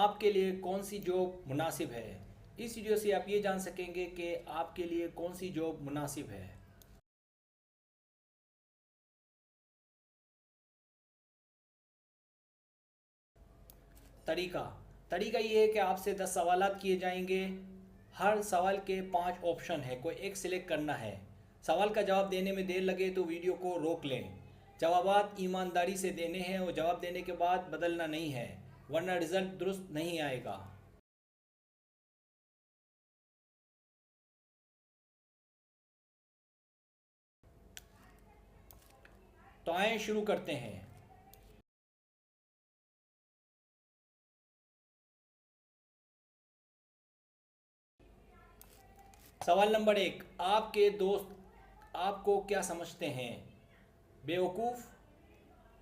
आपके लिए कौन सी जॉब मुनासिब है। इस वीडियो से आप ये जान सकेंगे कि आपके लिए कौन सी जॉब मुनासिब है। तरीका तरीका ये है कि आपसे 10 सवालात किए जाएंगे। हर सवाल के 5 ऑप्शन है, कोई एक सिलेक्ट करना है। सवाल का जवाब देने में देर लगे तो वीडियो को रोक लें। जवाबात ईमानदारी से देने हैं और जवाब देने के बाद बदलना नहीं है, वरना रिज़ल्ट दुरुस्त नहीं आएगा। तो आए शुरू करते हैं। सवाल नंबर 1, आपके दोस्त आपको क्या समझते हैं? बेवकूफ़,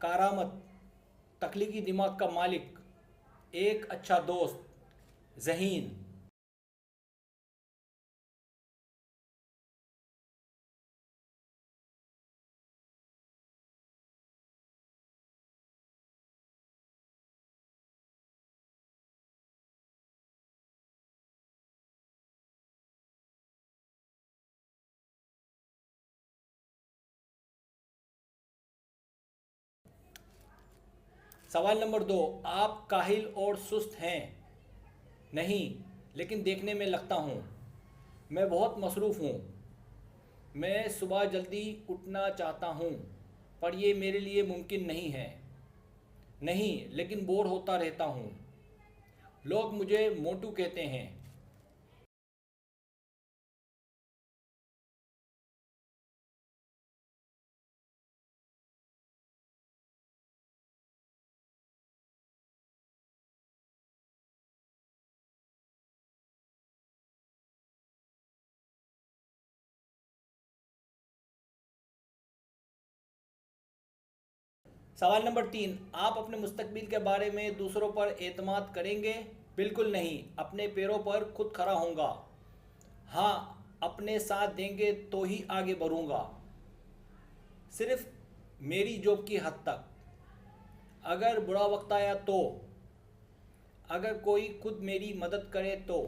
कारामत, तख्लीकी दिमाग का मालिक, एक अच्छा दोस्त, ज़हीन। सवाल नंबर 2, आप काहिल और सुस्त हैं? नहीं, लेकिन देखने में लगता हूँ। मैं बहुत मसरूफ़ हूँ। मैं सुबह जल्दी उठना चाहता हूँ, पर यह मेरे लिए मुमकिन नहीं है। नहीं, लेकिन बोर होता रहता हूँ। लोग मुझे मोटू कहते हैं। सवाल नंबर 3, आप अपने मुस्तकबिल के बारे में दूसरों पर एतमाद करेंगे? बिल्कुल नहीं, अपने पैरों पर खुद खड़ा होऊंगा। हाँ, अपने साथ देंगे तो ही आगे बढ़ूंगा, सिर्फ मेरी जॉब की हद तक। अगर बुरा वक्त आया तो, अगर कोई खुद मेरी मदद करे तो।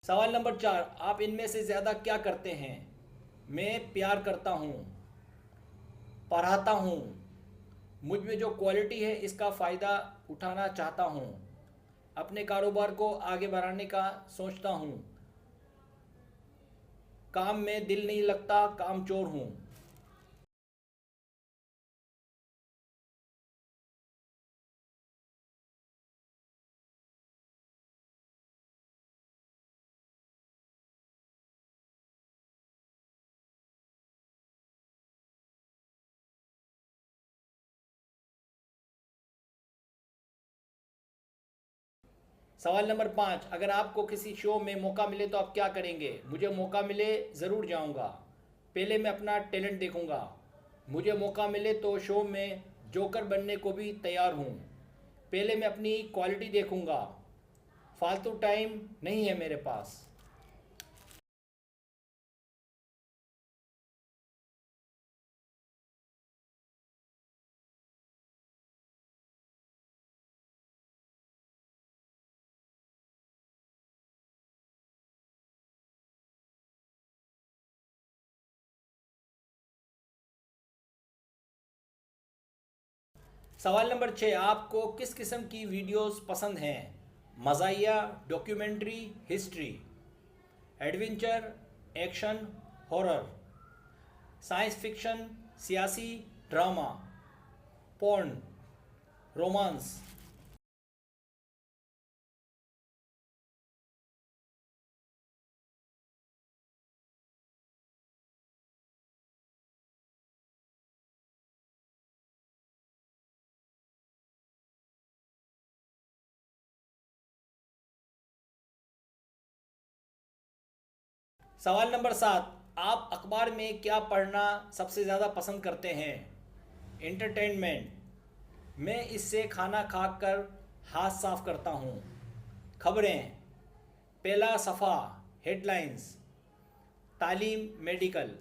सवाल नंबर 4, आप इनमें से ज़्यादा क्या करते हैं? मैं प्यार करता हूँ, पढ़ाता हूँ, मुझ में जो क्वालिटी है इसका फ़ायदा उठाना चाहता हूँ, अपने कारोबार को आगे बढ़ाने का सोचता हूँ, काम में दिल नहीं लगता, काम चोर हूँ। सवाल नंबर 5, अगर आपको किसी शो में मौका मिले तो आप क्या करेंगे? मुझे मौका मिले ज़रूर जाऊंगा। पहले मैं अपना टैलेंट देखूंगा। मुझे मौका मिले तो शो में जोकर बनने को भी तैयार हूँ। पहले मैं अपनी क्वालिटी देखूंगा। फालतू टाइम नहीं है मेरे पास। सवाल नंबर 6, आपको किस किस्म की वीडियोस पसंद हैं? मज़ाहिया, documentary, history, adventure, action, horror, science fiction, सियासी, ड्रामा, पॉर्न, रोमांस। सवाल नंबर 7, आप अखबार में क्या पढ़ना सबसे ज़्यादा पसंद करते हैं? एंटरटेनमेंट, मैं इससे खाना खाकर हाथ साफ करता हूँ। खबरें, पहला सफ़ा, हेडलाइंस। तालीम, मेडिकल।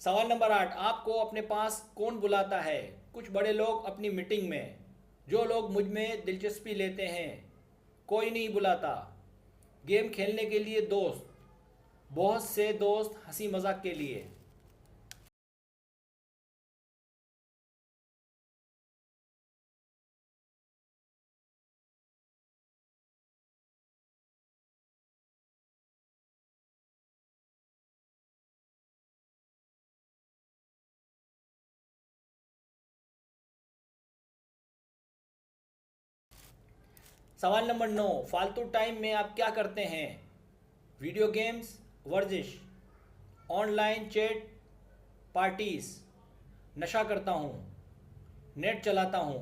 सवाल नंबर 8, आपको अपने पास कौन बुलाता है? कुछ बड़े लोग अपनी मीटिंग में। जो लोग मुझ में दिलचस्पी लेते हैं। कोई नहीं बुलाता। गेम खेलने के लिए दोस्त। बहुत से दोस्त हंसी मजाक के लिए। सवाल नंबर 9, फालतू टाइम में आप क्या करते हैं? वीडियो गेम्स, वर्जिश, ऑनलाइन चैट, पार्टीज। नशा करता हूँ। नेट चलाता हूँ।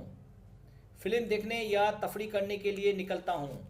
फिल्म देखने या तफरी करने के लिए निकलता हूँ।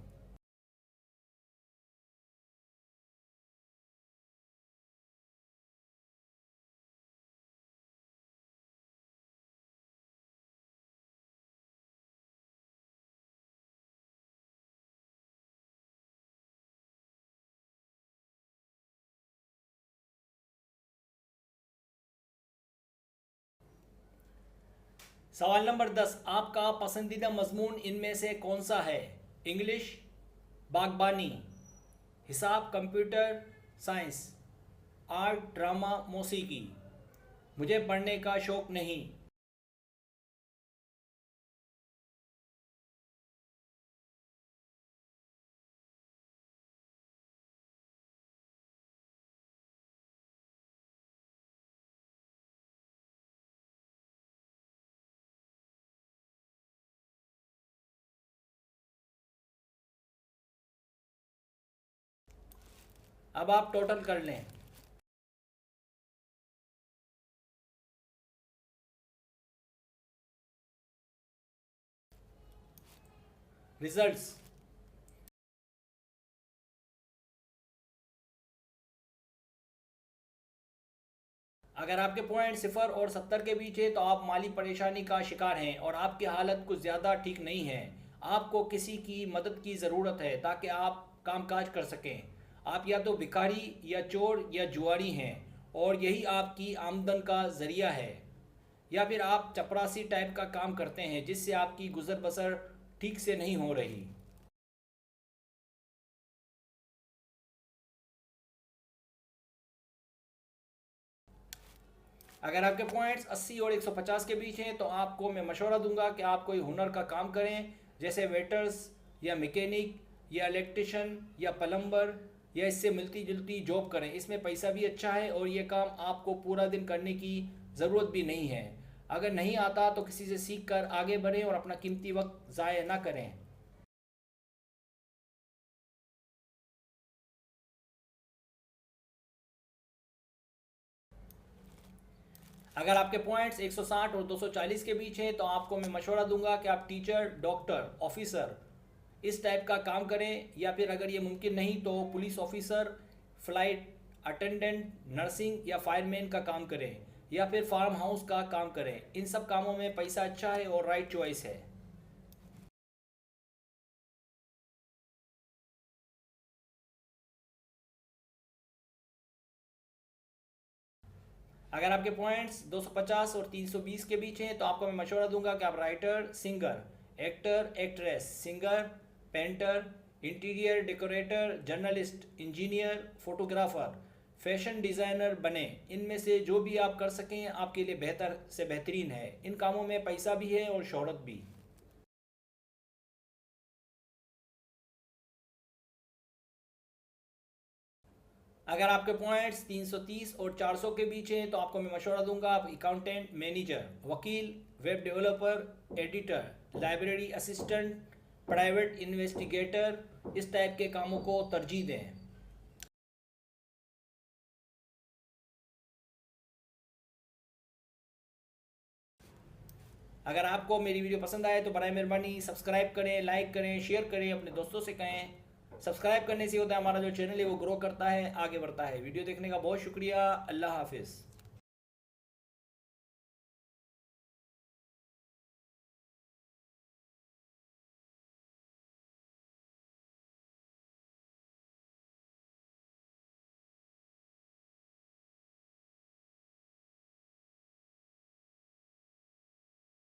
सवाल नंबर 10, आपका पसंदीदा मजमून इनमें से कौन सा है? इंग्लिश, बागबानी, हिसाब, कंप्यूटर साइंस, आर्ट, ड्रामा, मौसीकी। मुझे पढ़ने का शौक़ नहीं। अब आप टोटल कर लें। रिजल्ट्स। अगर आपके पॉइंट 0 और 70 के बीच है तो आप माली परेशानी का शिकार हैं और आपकी हालत कुछ ज़्यादा ठीक नहीं है। आपको किसी की मदद की ज़रूरत है ताकि आप कामकाज कर सकें। आप या तो भिखारी या चोर या जुआरी हैं और यही आपकी आमदन का ज़रिया है, या फिर आप चपरासी टाइप का काम करते हैं जिससे आपकी गुजर बसर ठीक से नहीं हो रही। अगर आपके पॉइंट्स 80 और 150 के बीच हैं तो आपको मैं मशवरा दूंगा कि आप कोई हुनर का काम करें, जैसे वेटर्स या मैकेनिक या इलेक्ट्रिशियन या प्लम्बर, या इससे मिलती जुलती जॉब करें। इसमें पैसा भी अच्छा है और ये काम आपको पूरा दिन करने की ज़रूरत भी नहीं है। अगर नहीं आता तो किसी से सीख कर आगे बढ़ें और अपना कीमती वक्त ज़ाय ना करें। अगर आपके पॉइंट्स 160 और 240 के बीच हैं तो आपको मैं मशवरा दूंगा कि आप टीचर, डॉक्टर, ऑफिसर इस टाइप का काम करें, या फिर अगर ये मुमकिन नहीं तो police officer, flight attendant, nursing या फायरमैन का काम करें, या फिर फार्म हाउस का काम करें। इन सब कामों में पैसा अच्छा है और राइट चॉइस है। अगर आपके पॉइंट्स 250 और 320 के बीच हैं तो आपको मैं मशवरा दूंगा कि आप writer, singer, actor, actress, singer, painter, interior decorator, journalist, engineer, photographer, fashion designer बने। इनमें से जो भी आप कर सकें आपके लिए बेहतर से बेहतरीन है। इन कामों में पैसा भी है और शोहरत भी। अगर आपके पॉइंट्स 330 और 400 के बीच हैं तो आपको मैं मशवरा दूंगा आप अकाउंटेंट, मैनेजर, वकील, web developer, editor, library assistant, private investigator, इस टाइप के कामों को तरजीह दें। अगर आपको मेरी वीडियो पसंद आए तो बराए मेहरबानी सब्सक्राइब करें, लाइक करें, शेयर करें, अपने दोस्तों से कहें। सब्सक्राइब करने से होता है हमारा जो चैनल है वो ग्रो करता है, आगे बढ़ता है। वीडियो देखने का बहुत शुक्रिया। अल्लाह हाफिज़।